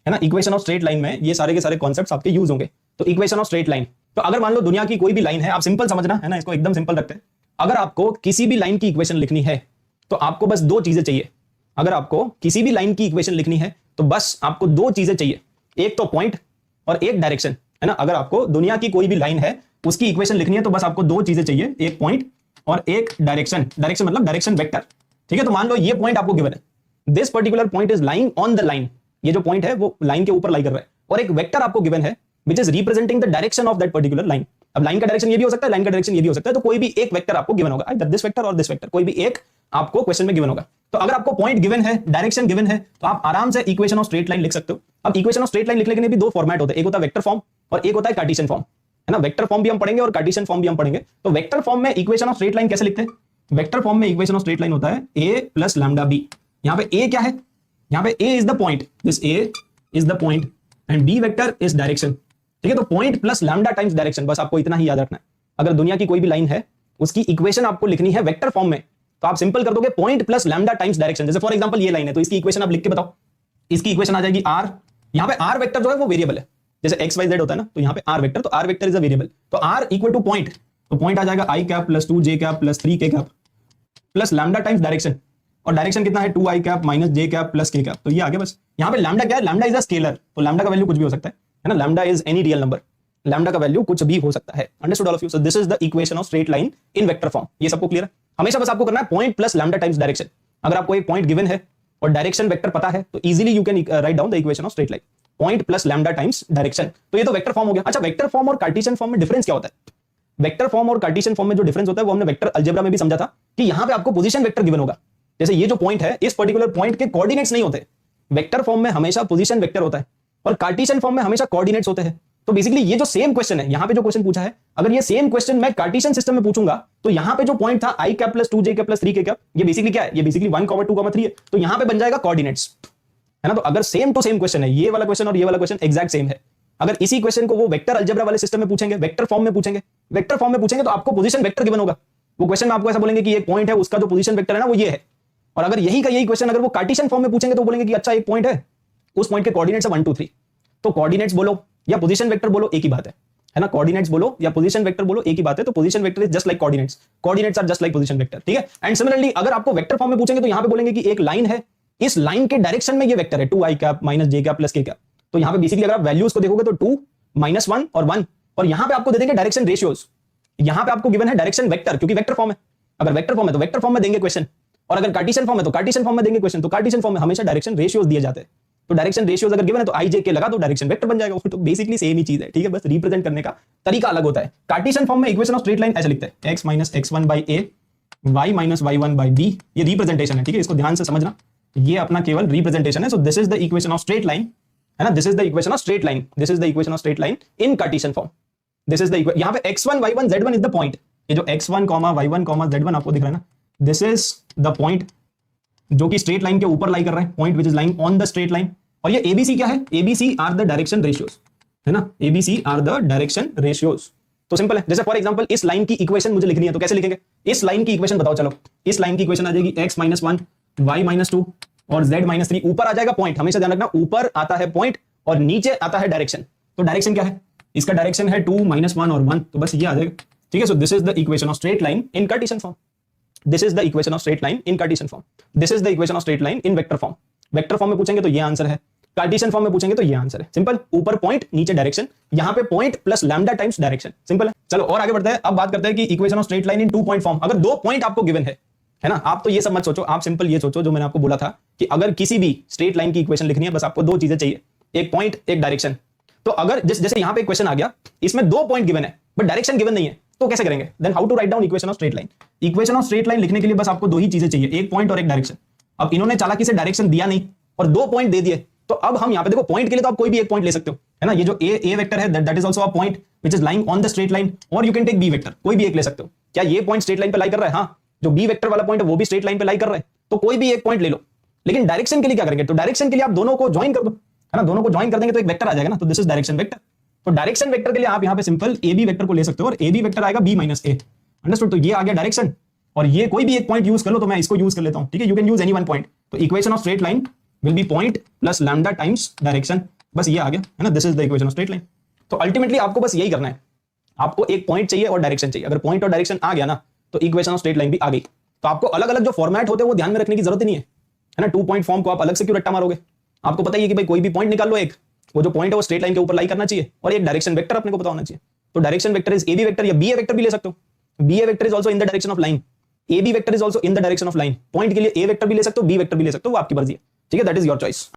है ना। Equation of straight line में ये सारे के सारे कॉन्सेप्ट्स आपके यूज होंगे। तो इक्वेशन ऑफ स्ट्रेट लाइन, तो अगर मान लो दुनिया की कोई भी लाइन है, आप सिंपल समझना है ना, इसको एकदम सिंपल रखते हैं। अगर आपको किसी भी लाइन की इक्वेशन लिखनी है तो आपको बस दो चीजें चाहिए। अगर आपको किसी भी लाइन की इक्वेशन लिखनी है तो बस आपको दो चीजें चाहिए, एक तो पॉइंट और एक डायरेक्शन, है ना। अगर आपको दुनिया की कोई भी लाइन है उसकी इक्वेशन लिखनी है तो बस आपको दो चीजें चाहिए, एक पॉइंट और एक डायरेक्शन। डायरेक्शन मतलब डायरेक्शन वेक्टर, ठीक है। तो मान लो ये पॉइंट आपको गिवन है, this particular point is lying on the line, ये जो पॉइंट है वो लाइन के ऊपर लाई कर रहा है, और एक वेक्टर आपको गिवन है which is representing the direction of that particular line. अब लाइन का डायरेक्शन ये भी हो सकता है, लाइन का डायरेक्शन ये भी हो सकता है, तो कोई भी एक वेक्टर आपको गिवन होगा, आइदर दिस वेक्टर और दिस वेक्टर, कोई भी एक आपको क्वेश्चन में गिवन होगा। तो अगर आपको पॉइंट गिवन है, डायरेक्शन गिवन है, तो आप आराम से इक्वेशन ऑफ स्ट्रेट लाइन लिख सकते हो। अब इक्वेशन ऑफ स्ट्रेट लाइन लिखने के लिए भी दो फॉर्मेट होते हैं, एक होता है वेक्टर फॉर्म और एक होता है कार्टेशियन फॉर्म, है ना। वेक्टर फॉर्म भी हम पढ़ेंगे और कार्टेशियन फॉर्म भी हम पढ़ेंगे। तो वेक्टर फॉर्म में इक्वेशन ऑफ स्ट्रेट लाइन कैसे लिखते हैं? वेक्टर फॉर्म में इक्वेशन ऑफ स्ट्रेट लाइन होता है a प्लस लैम्डा b। यहाँ पे a क्या है? यहाँ पे a is the point, this a is the point and b vector is direction, ठीक है। तो point plus lambda times direction, बस आपको इतना ही याद रखना है। अगर दुनिया की कोई भी लाइन है उसकी इक्वेशन आपको लिखनी है वेक्टर फॉर्म में, तो आप सिंपल कर दोगे point plus lambda times direction. जैसे फॉर एग्जांपल ये लाइन है तो इसकी इक्वेशन आप लिख के बताओ। इसकी इक्वेशन आ जाएगी r, यहाँ पे r वेक्टर जो है वो वेरिएबल है, जैसे x y z होता है ना, तो यहाँ पे r वेक्टर, तो r vector is a variable, तो r इक्वल टू पॉइंट, तो पॉइंट आ जाएगा i cap plus 2j cap plus 3k cap plus lambda times direction, और डायरेक्शन कितना है 2i cap minus j cap plus k cap. तो ये आ गया बस। यहाँ पे लैम्डा क्या है? लैम्डा इज अ स्केलर, तो लैम्डा का वैल्यू कुछ भी हो सकता है ना। Lambda is any real number, lambda का वैल्यू कुछ भी हो सकता है। Understood all of you? So this is the equation of straight line in vector form. ये सबको क्लियर है? हमेशा बस आपको करना है point plus lambda times direction. अगर आपको एक पॉइंट गिवन है और डायरेक्शन वेक्टर पता है तो easily you can write down the equation of straight line, point plus lambda times direction. तो ये तो वेक्टर फॉर्म हो गया। अच्छा, वेक्टर फॉर्म और कार्टेशियन फॉर्म में डिफरेंस क्या होता है? वेक्टर फॉर्म और कार्टेशियन फॉर्म में जो डिफरेंस होता है वो हमने वेक्टर अलजेब्रा में भी समझा था कि यहां पे आपको पोजीशन वेक्टर गिवन होगा। जैसे ये जो पॉइंट है, इस पर्टिकुलर पॉइंट के कोऑर्डिनेट्स नहीं होते। वेक्टर फॉर्म में हमेशा पोजीशन वेक्टर होता है और कार्टेशियन फॉर्म में हमेशा कोऑर्डिनेट्स होते हैं। तो बेसिकली ये जो सेम क्वेश्चन है, यहां पे जो क्वेश्चन पूछा है, अगर ये सेम क्वेश्चन मैं कार्टेशियन सिस्टम में पूछूंगा तो यहां पे जो पॉइंट था i cap plus 2j cap plus 3k cap, ये बेसिकली क्या है? ये बेसिकली 1, 2, 3 है, तो यहां पे बन जाएगा कोऑर्डिनेट्स, है ना। तो अगर सेम टू सेम क्वेश्चन है, ये वाला क्वेश्चन और ये वाला क्वेश्चन एग्जैक्ट सेम है, अगर इसी क्वेश्चन को वो वेक्टर अलजेब्रा वाले सिस्टम में पूछेंगे, वेक्टर फॉर्म में पूछेंगे, वेक्टर फॉर्म में पूछेंगे तो आपको पोजीशन वेक्टर गिवन होगा। वो क्वेश्चन में आपको ऐसा बोलेंगे कि एक पॉइंट है, उसका जो पोजीशन वेक्टर है ना वो ये है। और अगर यही का यही क्वेश्चन अगर वो कार्टेशियन फॉर्म में पूछेंगे तो बोलेंगे कि अच्छा एक पॉइंट है, उस पॉइंट के कोऑर्डिनेट्स है 1, 2, 3। तो कोऑर्डिनेट्स बोलो या पोजीशन वेक्टर बोलो एक ही बात है ना। कोऑर्डिनेट्स बोलो या पोजीशन वेक्टर बोलो एक ही बात है। तो position vector is just like coordinates, coordinates are just like position vector, ठीक है। एंड सिमिलरली अगर आपको वेक्टर फॉर्म में पूछेंगे तो यहां पे बोलेंगे कि एक लाइन है, इस लाइन के डायरेक्शन में ये वेक्टर है 2i cap minus j cap plus k cap. तो यहां पे बेसिकली अगर आप वैल्यूज को देखोगे तो 2, -1 और 1, और यहां पे आपको दे देंगे डायरेक्शन रेशियोज। यहां पे आपको गिवन है डायरेक्शन वेक्टर, क्योंकि वेक्टर फॉर्म है। अगर वेक्टर फॉर्म है तो वेक्टर फॉर्म में देंगे क्वेश्चन, और अगर कार्टेशियन फॉर्म है तो कार्टेशियन फॉर्म में देंगे क्वेश्चन। तो कार्टेशियन फॉर्म में हमेशा डायरेक्शन रेशियोज दिए जाते हैं। तो डायरेक्शन रेशियोज अगर गिवन है तो i j k लगा तो डायरेक्शन वेक्टर बन जाएगा। तो बेसिकली सेम ही चीज है, ठीक है, बस रिप्रेजेंट करने का तरीका अलग होता है। कार्टेशियन फॉर्म में इक्वेशन ऑफ स्ट्रेट लाइन ऐसे लिखते हैं x minus x1 by a, y minus y1 by b। ये रिप्रेजेंटेशन है, ठीक है, इसको ध्यान से समझना, ये अपना केवल रिप्रेजेंटेशन है। So this is the equation of straight line, है ना। This is the equation of straight line, this is the equation of straight line in Cartesian form. This is the यहां पे x1 y1 z1 is the point. ये जो x1, y1, z1 आपको दिख रहा है ना, दिस इज द पॉइंट जो कि स्ट्रेट लाइन के ऊपर लाई कर रहा है, point which is lying on the straight line. और ये ABC क्या है? ABC are the direction ratios, है ना। ABC are the direction ratios. तो सिंपल है। जैसे फॉर एग्जांपल इस लाइन की इक्वेशन मुझे लिखनी है तो कैसे लिखेंगे? इस लाइन की इक्वेशन बताओ। चलो, इस लाइन की इक्वेशन आ जाएगी x माइनस 1, y माइनस 2 और z माइनस 3। ऊपर आ जाएगा पॉइंट, हमेशा ध्यान रखना, ऊपर आता है पॉइंट और नीचे आता है डायरेक्शन। तो डायरेक्शन क्या है? इसका डायरेक्शन है 2, -1 और 1, तो बस ये आ जाएगा, ठीक है। So this is the equation of straight line in Cartesian form. This is the equation of straight line in Cartesian form. This is the equation of straight line in vector form. Vector form में पूछेंगे तो ये answer है, Cartesian form में पूछेंगे तो ये answer है। सिंपल, ऊपर पॉइंट नीचे डायरेक्शन, यहां पे point plus lambda times direction, simple है। चलो और आगे बढ़ते हैं। अब बात करते हैं कि equation of straight line in 2 point form. अगर 2 पॉइंट आपको गिवन है ना, आप तो ये सब मत सोचो, आप सिंपल ये सोचो जो मैंने आपको बोला था कि अगर किसी भी स्ट्रेट लाइन की इक्वेशन लिखनी है बस आपको 2 चीजें चाहिए, एक पॉइंट एक डायरेक्शन। तो अगर जैसे यहां पे क्वेश्चन आ गया, इसमें 2 पॉइंट गिवन है बट डायरेक्शन गिवन नहीं है, तो कैसे करेंगे? Then how to write down equation of straight line? Equation of straight line लिखने के लिए बस आपको 2 ही चीजें चाहिए, एक पॉइंट और एक डायरेक्शन। अब इन्होंने चालाकी से डायरेक्शन दिया नहीं और 2 पॉइंट दे दिए, तो अब हम यहां पे देखो, पॉइंट के लिए तो आप कोई भी एक पॉइंट ले सकते हो, है ना। ये जो a वेक्टर है that is also a point which is lying on the straight line, और you can take b vector, कोई भी एक ले सकते हो। क्या ये पॉइंट स्ट्रेट लाइन पे लाई कर रहा है? हां, जो b वेक्टर वाला पॉइंट है वो भी स्ट्रेट लाइन पे लाई कर रहा है, तो कोई भी एक पॉइंट ले लो। लेकिन डायरेक्शन के लिए क्या करेंगे? तो डायरेक्शन के लिए आप दोनों को ज्वाइन कर दो, है ना। दोनों को ज्वाइन कर देंगे तो एक वेक्टर आ जाएगा ना, तो दिस इज डायरेक्शन वेक्टर। तो डायरेक्शन वेक्टर के लिए आप यहां पे सिंपल ab वेक्टर को ले सकते हो और ab वेक्टर आएगा b माइनस a। अंडरस्टूड? तो ये आ गया डायरेक्शन, और ये कोई भी एक पॉइंट यूज कर लो, तो मैं इसको यूज कर लेता हूं, ठीक है। You can use any one point. तो equation of straight line will be point plus lambda times direction। बस ये आ गया है ना, this is the equation of straight line. तो अल्टीमेटली आपको बस यही करना है, आपको एक पॉइंट चाहिए और डायरेक्शन चाहिए। अगर पॉइंट और डायरेक्शन आ गया ना तो इक्वेशन ऑफ स्ट्रेट लाइन भी आ गई। तो आपको अलग अलग जो फॉर्मेट होते हैं वो ध्यान में रखने की जरूरत ही नहीं है ना। 2 पॉइंट फॉर्म को आप अलग से क्यों रट्टा मारोगे? आपको पता ही है कि भाई कोई भी पॉइंट निकाल लो, एक वो जो पॉइंट है वो स्ट्रेट लाइन के ऊपर लाई करना चाहिए, और एक डायरेक्शन वेक्टर अपने को पता होना चाहिए। तो direction vector is A B vector या बी ए वेक्टर भी ले सकते हो। B A vector is also in the direction of line, A B vector is also in the direction of line. Point के लिए ए वेक्टर भी ले सकते हो, बी वेक्टर भी ले सकते हो, वो आपकी मर्जी है। ठीक है, दैट इज योर चॉइस।